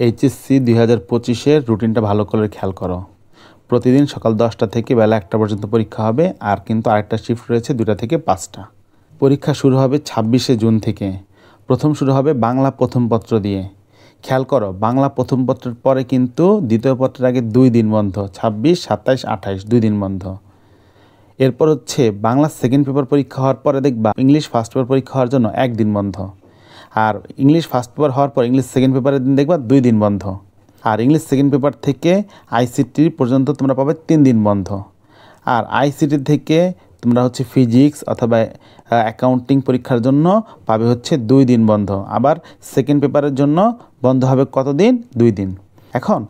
HSC 2025-এর রুটিনটা ভালো করে খেয়াল করো। প্রতিদিন সকাল 10টা থেকে বেলা 1টা পর্যন্ত পরীক্ষা হবে, আর কিন্তু আরেকটা শিফট রয়েছে 2টা থেকে 5টা। পরীক্ষা শুরু হবে 26শে জুন থেকে। প্রথম শুরু হবে বাংলা প্রথম পত্র দিয়ে। খেয়াল করো, বাংলা প্রথম পত্রের পরে কিন্তু দ্বিতীয় পত্রের আগে 2 দিন বন্ধ, 26, 27, 28 2 দিন বন্ধ। এরপর হচ্ছে বাংলা সেকেন্ড পেপার পরীক্ষা হওয়ার পরে দেখবা ইংলিশ ফার্স্ট পেপার পরীক্ষা হওয়ার জন্য 1 দিন বন্ধ। আর ইংলিশ ফার্স্ট পেপার হওয়ার পর ইংলিশ সেকেন্ড পেপারের দিন দেখবা 2 দিন বন্ধ। আর ইংলিশ সেকেন্ড পেপার থেকে আইসিটি পর্যন্ত তোমরা পাবে 3 দিন বন্ধ। আর আইসিটি থেকে তোমরা হচ্ছে ফিজিক্স অথবা অ্যাকাউন্টিং পরীক্ষার জন্য পাবে হচ্ছে 2 দিন বন্ধ। আবার সেকেন্ড পেপারের জন্য বন্ধ হবে কত দিন? 2 দিন। এখন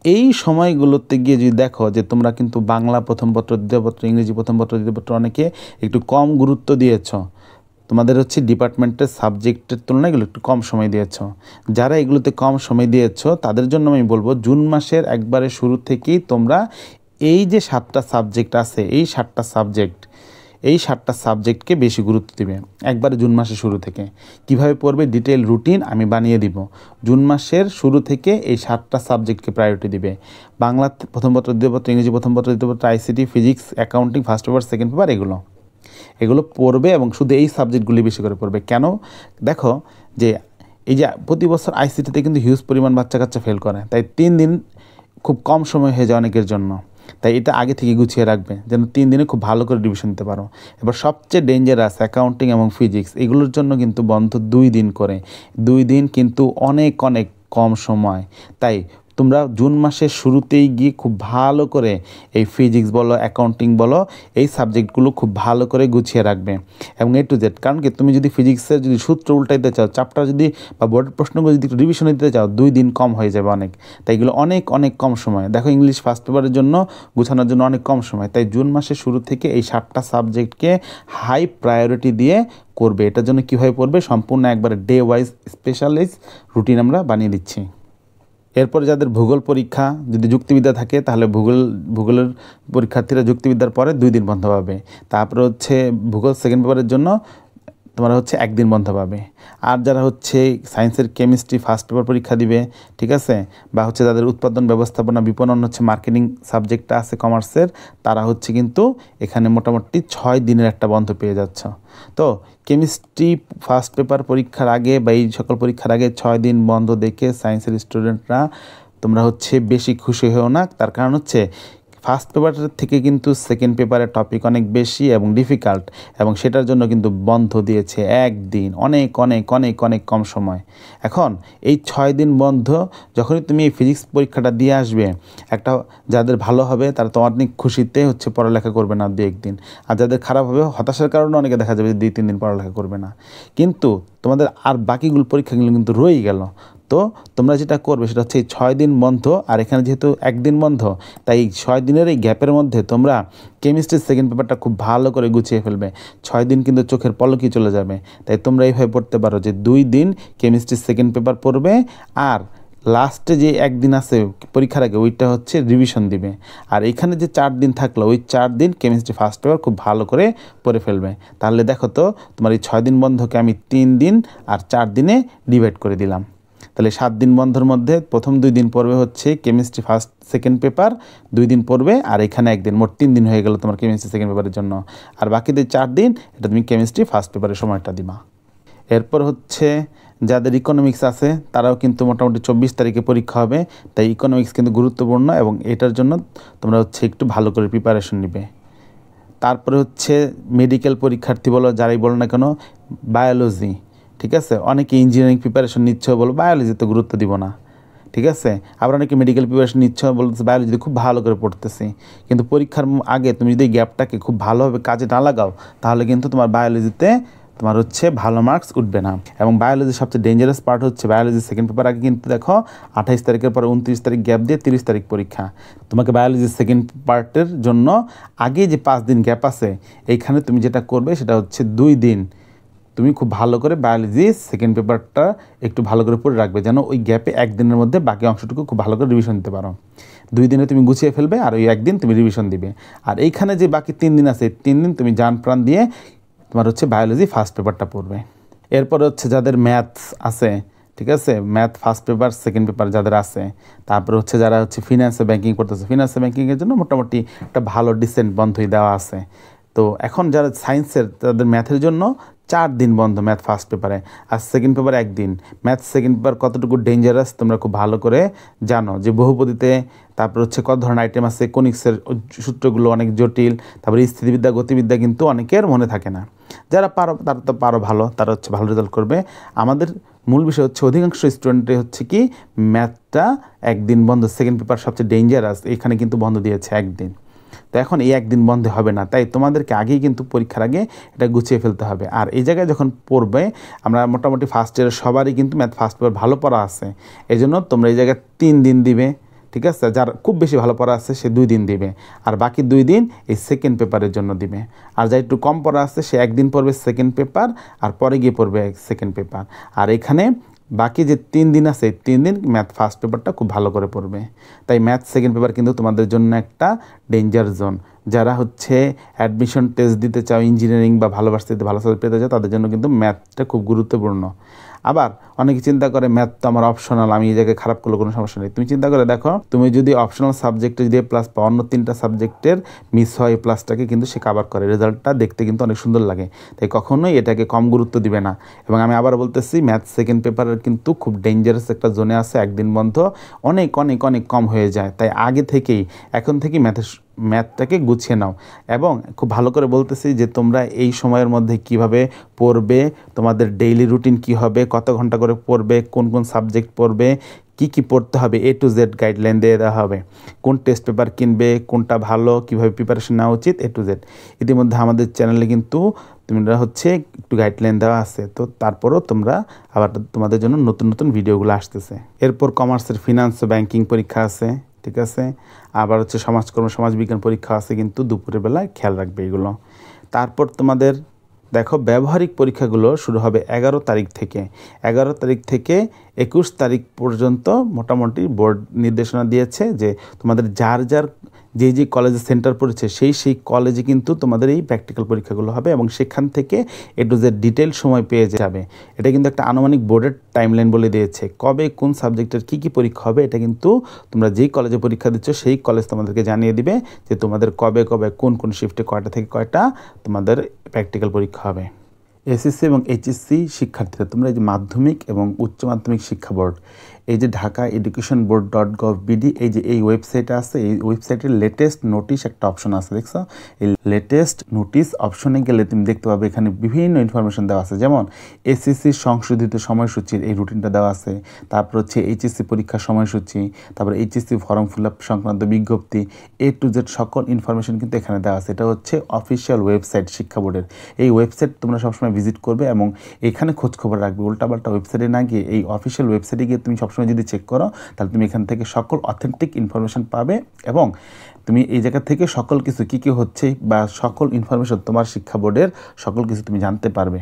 এই সময়গুলোতে গিয়ে যদি দেখো যে তোমরা কিন্তু বাংলা প্রথম পত্র, দ্বিতীয় পত্র, ইংরেজি প্রথম পত্র, দ্বিতীয় পত্র অনেকে একটু কম গুরুত্ব দিয়েছ। তোমাদের হচ্ছে ডিপার্টমেন্টের সাবজেক্টের তুলনায় এগুলো একটু কম সময় দিয়েছ। যারা এগুলোতে কম সময় দিয়েছ তাদের জন্য আমি বলবো জুন মাসের একবারে শুরু থেকেই তোমরা এই যে 7টা সাবজেক্ট আছে, এই 7টা সাবজেক্টকে বেশি গুরুত্ব দিবে একবারে জুন মাসের শুরু থেকে। কিভাবে পড়বে ডিটেইল রুটিন আমি বানিয়ে দিব। জুন মাসের শুরু থেকে এই 7টা সাবজেক্টকে প্রায়োরিটি দিবে। বাংলা প্রথম পত্র, দ্বিতীয় পত্র, ইংরেজি প্রথম পত্র, দ্বিতীয় পত্র, ICT, physics, accounting first paper, second paper, এগুলো পড়বে এবং শুধু এই সাবজেক্টগুলি বেশি করে পড়বে। কেন? দেখো যে এই যে প্রতি বছর আইসিটিতে কিন্তু হিউজ পরিমাণ বাচ্চা কাচ্চা ফেল করে, তাই 3 দিন খুব কম সময় হয়ে যায় অনেকের জন্য। তাই এটা আগে থেকে গুছিয়ে রাখবে যেন 3 দিনে খুব ভালো করে রিভিশন দিতে পারো। এবার সবচেয়ে ডেঞ্জারাস অ্যাকাউন্টিং এবং ফিজিক্স, এগুলোর জন্য কিন্তু বন্ধ 2 দিন করে। 2 দিন কিন্তু অনেক কম সময়। তাই তোমরা জুন মাসের শুরুতেই গিয়ে খুব ভালো করে এই ফিজিক্স বলো, অ্যাকাউন্টিং বলো, এই সাবজেক্টগুলো খুব ভালো করে গুছিয়ে রাখবে এবং A to Z। কারণ কি, তুমি যদি ফিজিক্সের যদি সূত্র উল্টাইতে চাও, চ্যাপ্টার যদি বা বোর্ডের প্রশ্নগুলো যদি একটু রিভিশন দিতে চাও, 2 দিন কম হয়ে যাবে অনেক। তাই এগুলো অনেক কম সময়। দেখো ইংলিশ ফার্স্ট পেপারের জন্য গুছানোর জন্য অনেক কম সময়। তাই জুন মাসের শুরু থেকে এই 7টা সাবজেক্টকে হাই প্রায়োরিটি দিয়ে করবে। এটার জন্য কীভাবে পড়বে সম্পূর্ণ একবারে ডে ওয়াইজ স্পেশালাইজ রুটিন আমরা বানিয়ে দিচ্ছি। এরপরে যাদের ভূগোল পরীক্ষা যদি যুক্তিবিদ্যা থাকে তাহলে ভূগোলের পরীক্ষার্থীরা যুক্তিবিদ্যার পরে 2 দিন বন্ধ পাবে। তারপরে হচ্ছে ভূগোল সেকেন্ড পেপারের জন্য তোমরা হচ্ছে 1 দিন বন্ধ পাবে। আর যারা হচ্ছে সায়েন্সের কেমিস্ট্রি ফার্স্ট পেপার পরীক্ষা দিবে, ঠিক আছে, বা হচ্ছে যাদের উৎপাদন ব্যবস্থাপনা বিপণন হচ্ছে মার্কেটিং সাবজেক্টটা আছে কমার্সের, তারা হচ্ছে কিন্তু এখানে মোটামুটি 6 দিনের একটা বন্ধ পেয়ে যাচ্ছ। তো কেমিস্ট্রি ফার্স্ট পেপার পরীক্ষার আগে বা এই সকল পরীক্ষার আগে 6 দিন বন্ধ দেখে সায়েন্সের স্টুডেন্টরা তোমরা হচ্ছে বেশি খুশি হও না। তার কারণ হচ্ছে ফার্স্ট পেপারের থেকে কিন্তু সেকেন্ড পেপারের টপিক অনেক বেশি এবং ডিফিকাল্ট, এবং সেটার জন্য কিন্তু বন্ধ দিয়েছে 1 দিন, অনেক কম সময়। এখন এই 6 দিন বন্ধ যখনই তুমি এই ফিজিক্স পরীক্ষাটা দিয়ে আসবে, একটা যাদের ভালো হবে তারা তো অনেক খুশিতে হচ্ছে পড়ালেখা করবে না 2-1 দিন, আর যাদের খারাপ হবে হতাশার কারণে অনেকে দেখা যাবে যে 2-3 দিন পড়ালেখা করবে না। কিন্তু তোমাদের আর বাকিগুলো পরীক্ষাগুলো কিন্তু রয়েই গেল। তো তোমরা যেটা করবে সেটা হচ্ছে এই 6 দিন বন্ধ, আর এখানে যেহেতু 1 দিন বন্ধ, তাই 6 দিনের এই গ্যাপের মধ্যে তোমরা কেমিস্ট্রির সেকেন্ড পেপারটা খুব ভালো করে গুছিয়ে ফেলবে। 6 দিন কিন্তু চোখের পলকই চলে যাবে। তাই তোমরা এইভাবে পড়তে পারো যে 2 দিন কেমিস্ট্রির সেকেন্ড পেপার পড়বে, আর লাস্টে যে 1 দিন আছে পরীক্ষার আগে ওইটা হচ্ছে রিভিশন দিবে। আর এখানে যে 4 দিন থাকলো, ওই 4 দিন কেমিস্ট্রি ফার্স্ট পেপার খুব ভালো করে পড়ে ফেলবে। তাহলে দেখো তো তোমার এই 6 দিন বন্ধকে আমি 3 দিন আর 4 দিনে ডিভাইড করে দিলাম। তাহলে 7 দিন বন্ধের মধ্যে প্রথম 2 দিন পড়বে হচ্ছে কেমিস্ট্রি ফার্স্ট সেকেন্ড পেপার, 2 দিন পড়বে, আর এখানে 1 দিন, মোট 3 দিন হয়ে গেল তোমার কেমিস্ট্রি সেকেন্ড পেপারের জন্য। আর বাকিদের 4 দিন এটা তুমি কেমিস্ট্রি ফার্স্ট পেপারের সময়টা দিবা। এরপর হচ্ছে যাদের ইকোনমিক্স আছে তারাও কিন্তু মোটামুটি 24 তারিখে পরীক্ষা হবে। তাই ইকোনমিক্স কিন্তু গুরুত্বপূর্ণ এবং এটার জন্য তোমরা হচ্ছে একটু ভালো করে প্রিপারেশন নিবে। তারপরে হচ্ছে মেডিকেল পরীক্ষার্থী বলো, যারাই বলো না কেন, বায়োলজি, ঠিক আছে, অনেকে ইঞ্জিনিয়ারিং প্রিপারেশন নিচ্ছ বলো বায়োলজিতে গুরুত্ব দিব না, ঠিক আছে, আবার অনেকে মেডিকেল প্রিপারেশন নিচ্ছ বলতেছে বায়োলজিতে খুব ভালো করে পড়তেছি। কিন্তু পরীক্ষার আগে তুমি যদি গ্যাপটাকে খুব ভালোভাবে কাজে না লাগাও তাহলে কিন্তু তোমার বায়োলজিতে তোমার হচ্ছে ভালো মার্কস উঠবে না। এবং বায়োলজির সবচেয়ে ডেঞ্জারাস পার্ট হচ্ছে বায়োলজি সেকেন্ড পেপার আগে কিন্তু দেখো 28 তারিখের পরে 29 তারিখ গ্যাপ দিয়ে 30 তারিখ পরীক্ষা। তোমাকে বায়োলজির সেকেন্ড পার্টের জন্য আগে যে 5 দিন গ্যাপ আছে, এইখানে তুমি যেটা করবে সেটা হচ্ছে 2 দিন তুমি খুব ভালো করে বায়োলজি সেকেন্ড পেপারটা একটু ভালো করে পড়ে রাখবে, যেন ওই গ্যাপে 1 দিনের মধ্যে বাকি অংশটুকু খুব ভালো করে রিভিশন দিতে পারো। 2 দিনে তুমি গুছিয়ে ফেলবে আর ওই 1 দিন তুমি রিভিশন দিবে। আর এইখানে যে বাকি 3 দিন আছে, 3 দিন তুমি জান প্রাণ দিয়ে তোমার হচ্ছে বায়োলজি ফার্স্ট পেপারটা পড়বে। এরপর হচ্ছে যাদের ম্যাথস আছে, ঠিক আছে, math first paper second paper যাদের আছে, তারপরে হচ্ছে যারা হচ্ছে ফিনান্সে ব্যাংকিং করতেছে, ফিনান্সে ব্যাংকিংয়ের জন্য মোটামুটি একটা ভালো ডিসেন্ট বন্ধই দেওয়া আছে। তো এখন যারা সায়েন্সের তাদের ম্যাথের জন্য 4 দিন বন্ধ ম্যাথ ফার্স্ট পেপারে, আর সেকেন্ড পেপারে 1 দিন। ম্যাথ সেকেন্ড পেপার কতটুকু ডেঞ্জারাস তোমরা খুব ভালো করে জানো, যে বহুপদীতে তারপর হচ্ছে কত ধরনের আইটেম আছে, কোনিক্সের সূত্রগুলো অনেক জটিল, তারপরে স্থিতিবিদ্যা গতিবিদ্যা কিন্তু অনেকের মনে থাকে না। যারা পারো তারা তো পারো ভালো, তারা হচ্ছে ভালো রেজাল্ট করবে। আমাদের মূল বিষয় হচ্ছে অধিকাংশ স্টুডেন্টের হচ্ছে কি ম্যাথটা 1 দিন বন্ধ, সেকেন্ড পেপার সবচেয়ে ডেঞ্জারাস, এখানে কিন্তু বন্ধ দিয়েছে 1 দিন। তো এখন এই 1 দিন বন্ধ হবে না, তাই তোমাদেরকে আগেই কিন্তু পরীক্ষার আগে এটা গুছিয়ে ফেলতে হবে। আর এই জায়গায় যখন পড়বে, আমরা মোটামুটি ফার্স্ট ইয়ারের সবারই কিন্তু ম্যাথ ফার্স্ট পেপার ভালো পড়া আছে, এই জন্য তোমরা এই জায়গায় 3 দিন দিবে, ঠিক আছে। যার খুব বেশি ভালো পড়া আছে সে 2 দিন দিবে, আর বাকি 2 দিন এই সেকেন্ড পেপারের জন্য দিবে। আর যা একটু কম পড়া আছে সে 1 দিন পড়বে সেকেন্ড পেপার, আর পরে গিয়ে পড়বে সেকেন্ড পেপার। আর এখানে বাকি যে 3 দিন আছে, 3 দিন ম্যাথ ফার্স্ট পেপারটা খুব ভালো করে পড়বে। তাই ম্যাথ সেকেন্ড পেপার কিন্তু তোমাদের জন্য একটা ডেঞ্জার জোন। যারা হচ্ছে অ্যাডমিশন টেস্ট দিতে চাও, ইঞ্জিনিয়ারিং বা ভালো ভার্সিটিতে ভালো সাবজেক্ট পেতে চাও, তাদের জন্য কিন্তু ম্যাথটা খুব গুরুত্বপূর্ণ। আবার অনেকে চিন্তা করে ম্যাথ তো আমার অপশনাল, আমি এই জায়গায় খারাপ করলে কোনো সমস্যা নেই। তুমি চিন্তা করে দেখো, তুমি যদি অপশনাল সাবজেক্টে যদি প্লাস পাও, অন্য 3টা সাবজেক্টের মিস হয় প্লাসটাকে কিন্তু সে কাভার করে, রেজাল্টটা দেখতে কিন্তু অনেক সুন্দর লাগে। তাই কখনোই এটাকে কম গুরুত্ব দিবে না। এবং আমি আবার বলতেছি, ম্যাথ সেকেন্ড পেপারের কিন্তু খুব ডেঞ্জারাস একটা জোনে আছে, 1 দিন বন্ধ অনেক অনেক অনেক কম হয়ে যায়। তাই আগে থেকেই, এখন থেকেই ম্যাথটাকে গুছিয়ে নাও। এবং খুব ভালো করে বলতেছি যে তোমরা এই সময়ের মধ্যে কিভাবে পড়বে, তোমাদের ডেইলি রুটিন কি হবে, কত ঘন্টা করে পড়বে, কোন কোন সাবজেক্ট পড়বে, কি কি পড়তে হবে, A to Z গাইডলাইন দিয়ে দেওয়া হবে। কোন টেস্ট পেপার কিনবে, কোনটা ভালো, কিভাবে প্রিপারেশন নেওয়া উচিত, A to Z। ইতিমধ্যে আমাদের চ্যানেলে কিন্তু তোমরা হচ্ছে একটু গাইডলাইন দেওয়া আছে। তো তারপরও তোমরা আবার তোমাদের জন্য নতুন নতুন ভিডিওগুলো আসতেছে। এরপর কমার্সের ফিনান্স ও ব্যাংকিং পরীক্ষা আছে, ঠিক আছে। আবার হচ্ছে সমাজকর্ম সমাজবিজ্ঞান পরীক্ষা আছে, কিন্তু দুপুরের বেলায় খেয়াল রাখবে এগুলো। তারপর তোমাদের দেখো ব্যবহারিক পরীক্ষাগুলো শুরু হবে 11 তারিখ থেকে। 11 তারিখ থেকে 21 তারিখ পর্যন্ত মোটামুটি বোর্ড নির্দেশনা দিয়েছে যে তোমাদের যার যার যে কলেজে সেন্টার পড়েছে সেই কলেজে কিন্তু তোমাদের এই প্র্যাকটিক্যাল পরীক্ষাগুলো হবে, এবং সেখান থেকে A to Z ডিটেল সময় পেয়ে যাবে। এটা কিন্তু একটা আনুমানিক বোর্ডের টাইমলাইন বলে দিয়েছে, কবে কোন সাবজেক্টের কী পরীক্ষা হবে। এটা কিন্তু তোমরা যেই কলেজে পরীক্ষা দিচ্ছ সেই কলেজ তোমাদেরকে জানিয়ে দিবে যে তোমাদের কবে কোন শিফটে কয়টা থেকে কয়টা তোমাদের প্র্যাকটিক্যাল পরীক্ষা হবে। এসএসসি এবং এইচএসসি শিক্ষার্থীরা, তোমরা এই যে মাধ্যমিক এবং উচ্চ মাধ্যমিক শিক্ষা বোর্ড, এই যে ঢাকা এডুকেশন বোর্ড .gov.bd, এই ওয়েবসাইটে আছে, এই ওয়েবসাইটের লেটেস্ট নোটিশ একটা অপশন আছে, দেখছো? এই লেটেস্ট নোটিশ অপশনে গেলে তুমি দেখতে পাবে এখানে বিভিন্ন ইনফরমেশন দেওয়া আছে, যেমন এসএসসির সংশোধিত সময়সূচির এই রুটিনটা দেওয়া আছে, তারপর হচ্ছে এইচএসসি পরীক্ষার সময়সূচি, তারপর এইচএসসি ফর্ম ফিল আপ সংক্রান্ত বিজ্ঞপ্তি, A to Z সকল ইনফরমেশন কিন্তু এখানে দেওয়া আছে। এটা হচ্ছে অফিসিয়াল ওয়েবসাইট শিক্ষা বোর্ডের। এই ওয়েবসাইট তোমরা সবসময় ভিজিট করবে এবং এখানে খোঁজখবর রাখবে, উল্টাপাল্টা ওয়েবসাইটে না গিয়ে এই অফিসিয়াল ওয়েবসাইটে গিয়ে তুমি সবসময় যদি চেক করো, তাহলে তুমি এখান থেকে সকল অথেন্টিক ইনফরমেশন পাবে, এবং তুমি এই জায়গা থেকে সকল কিছু কী হচ্ছে বা সকল ইনফরমেশন তোমার শিক্ষা বোর্ডের সকল কিছু তুমি জানতে পারবে।